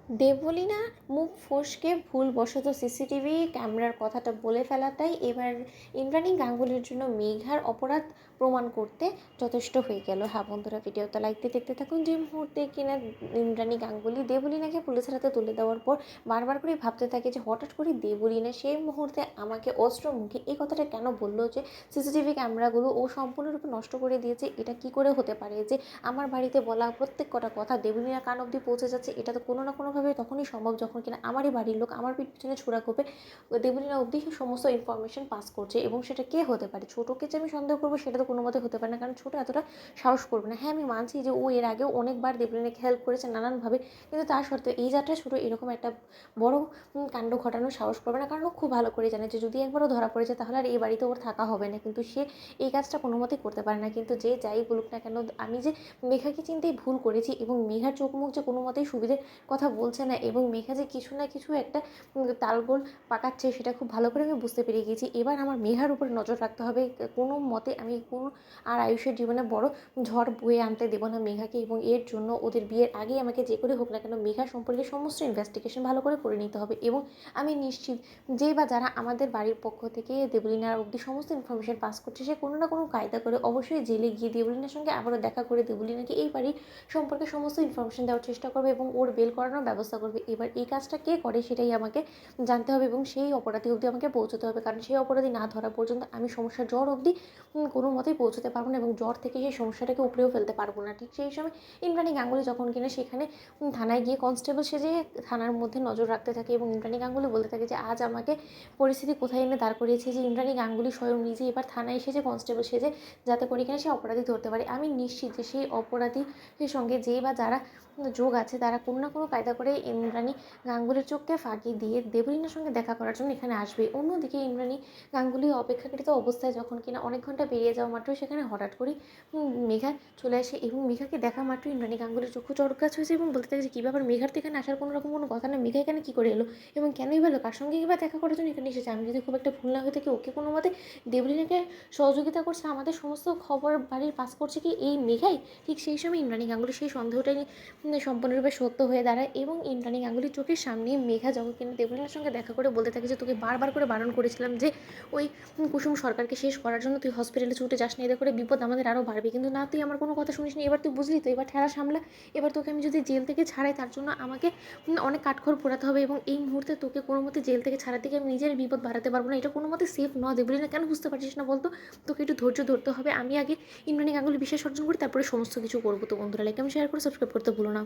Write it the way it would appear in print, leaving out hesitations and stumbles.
দেবলীনা মুখ ফসকে ভুলবশত সিসিটিভি ক্যামেরার কথাটা বলে ফেলাটাই এবার ইন্দ্রাণী গাঙ্গুলির জন্য মেঘার অপরাধ প্রমাণ করতে যথেষ্ট হয়ে গেল। হ্যাঁ বন্ধুরা, ভিডিওটা লাইক দিয়ে দেখতে থাকুন। যে মুহূর্তে কিনা ইন্দ্রাণী গাঙ্গুলি দেবলীনাকে পুলিশের হাতে তুলে দেওয়ার পর বারবার করে ভাবতে থাকে যে হঠাৎ করে দেবলীনা সেই মুহূর্তে আমাকে অস্ত্র মুখে এই কথাটা কেন বললো যে সিসিটিভি ক্যামেরাগুলো ও সম্পূর্ণরূপে নষ্ট করে দিয়েছে। এটা কি করে হতে পারে যে আমার বাড়িতে বলা প্রত্যেক কটা কথা দেবলীনার কান অবধি পৌঁছে যাচ্ছে? এটা তো কোনো না কোনোভাবে তখনই সম্ভব যখন কিনা আমারই বাড়ির লোক আমার পিছনে ছোড়াকোপে দেবলীনা অবধি সমস্ত ইনফরমেশন পাস করছে। এবং সেটা কে হতে পারে? ছোটোকে যে আমি সন্দেহ করবো সেটা তো কোনো মতে হতে পারে না, কারণ ছোটো এতটা সাহস করবে না। হ্যাঁ, আমি মানছি যে ও এর আগেও অনেকবার দেবলীনাকে হেল্প করেছে নানানভাবে, কিন্তু তার সত্ত্বেও এই যাত্রায় ছোটো এরকম একটা বড় কাণ্ড ঘটানোর সাহস করবে না, কারণ ও খুব ভালো করে জানে যে যদি একবারও ধরা পড়ে যায় তাহলে আর এই বাড়িতে ওর থাকা হবে না। কিন্তু সে এই কাজটা কোনো মতেই করতে পারে না। কিন্তু যে যাই বলুক না কেন, আমি যে মেঘাকে চিনতেই ভুল করেছি এবং মেঘার চোখ মুখ যে কোনো মতেই সুবিধে কথা বলছে না এবং মেঘা যে কিছু না কিছু একটা তালগোল পাকাচ্ছে সেটা খুব ভালো করে আমি বুঝতে পেরে গেছি। এবার আমার মেঘার উপরে নজর রাখতে হবে। কোনো মতে আমি কোনো আর আয়ুষের জীবনে বড় ঝড় বয়ে আনতে দেবো না মেঘাকে, এবং এর জন্য ওদের বিয়ের আগেই আমাকে যে করে হোক না কেন মেঘা সম্পর্কে সমস্ত ইনভেস্টিগেশন ভালো করে নিতে হবে। এবং আমি নিশ্চিত যে বা যারা আমাদের বাড়ির পক্ষ থেকে দেবলীনার অবধি সমস্ত ইনফরমেশন পাস করছে সে কোনো না কোনো কায়দা করে অবশ্যই জেলে গিয়ে দেবলীনার সঙ্গে আবারও দেখা করে দেবলীনাকে এই বাড়ির সম্পর্কে সমস্ত ইনফরমেশন দেওয়ার চেষ্টা করবে এবং ওর বেল করানোর ব্যবস্থা করবে। এবার এই কাজটা কে করে সেটাই আমাকে জানতে হবে এবং সেই অপরাধী অবধি আমাকে পৌঁছতে হবে, কারণ সেই অপরাধী না ধরা পর্যন্ত আমি সমস্যার জ্বর অবধি কোনো মতেই পৌঁছতে পারবো না এবং জ্বর থেকে সেই সমস্যাটাকে উপড়েও ফেলতে পারবো না। ঠিক সেই সময় ইন্দ্রাণী গাঙ্গুলি যখন কিনা সেখানে থানায় গিয়ে কনস্টেবল সেজে থানার মধ্যে নজর রাখতে থাকে এবং ইন্দ্রাণী গাঙ্গুলি বলতে থাকে যে আজ আমাকে পরিস্থিতি কোথায় এনে দাঁড় করিয়েছে যে ইন্দ্রাণী গাঙ্গুলি স্বয়ং নিজে এবার থানায় এসেছে কনস্টেবল সেজে, যাতে করে কিনা সে অপরাধী ধরতে পারে। আমি নিশ্চিত যে সেই অপরাধীর সঙ্গে যে বা যারা যোগ আছে তারা কোনো না কোনো কায়দা করে ইন্দ্রাণী গাঙ্গুলির চোখকে ফাঁকি দিয়ে দেবলীনার সঙ্গে দেখা করার জন্য এখানে আসবে। অন্যদিকে ইন্দ্রাণী গাঙ্গুলি অপেক্ষাকৃত অবস্থায় যখন কিনা অনেক ঘন্টা পেরিয়ে যাওয়া মাত্র সেখানে হঠাৎ করেই মেঘা চলে আসে এবং মেঘাকে দেখা মাত্র ইন্দ্রাণী গাঙ্গুলির চক্ষু চড়ক হয়েছে এবং বলতে থাকে যে কী ব্যাপার, মেঘার তো এখানে আসার কোনো রকম কোনো কথা না, মেঘা এখানে কী করে এলো এবং কেনই ভালো কার সঙ্গে এবার দেখা করার জন্য এখানে এসেছে? আমি যদি খুব একটা ভুল না হয়ে থাকি ওকে কোনো মতে দেবলীনাকে সহযোগিতা করছে, আমাদের সমস্ত খবর বাড়ির পাস করছে কি এই মেঘাই? ঠিক সেই সময় ইন্দ্রাণী গাঙ্গুলি সেই সন্দেহটাই সম্পূর্ণরূপে সত্য হয়ে দাঁড়ায় এবং ইন্দ্রাণী গাঙ্গুলির চোখের সামনে মেঘা যখন কিনা দেবলীনার সঙ্গে দেখা করে বলতে থাকে যে তোকে বারবার করে বারণ করেছিলাম যে ওই কুসুম সরকারকে শেষ করার জন্য তুই হসপিটালে ছুটে যাস না, এতে করে বিপদ আমাদের আরও বাড়বে। কিন্তু না, তুই আমার কোনো কথা শুনিস নি। এবার তুই বুঝলি তো, এবার ঠেলা সামলা। এবার তোকে আমি যদি জেল থেকে ছাড়াই তার জন্য আমাকে অনেক কাঠখড় পোড়াতে হবে এবং এই মুহূর্তে তোকে কোনো মতে জেল থেকে ছাড়াতে গিয়ে আমি নিজের বিপদ বাড়াতে পারবো না। এটা কোনো মতে সেফ নয়। দেবলীনা কেন বুঝতে পারছিস না বলতো? তোকে একটু ধৈর্য ধরতে হবে। আমি আগে ইন্দ্রাণী গাঙ্গুলি বিশ্বাস অর্জন করি, তারপরে সমস্ত কিছু করবো। তো বন্ধুরা, লাইক এবং শেয়ার করে সাবস্ক্রাইব করতে ভুলো না।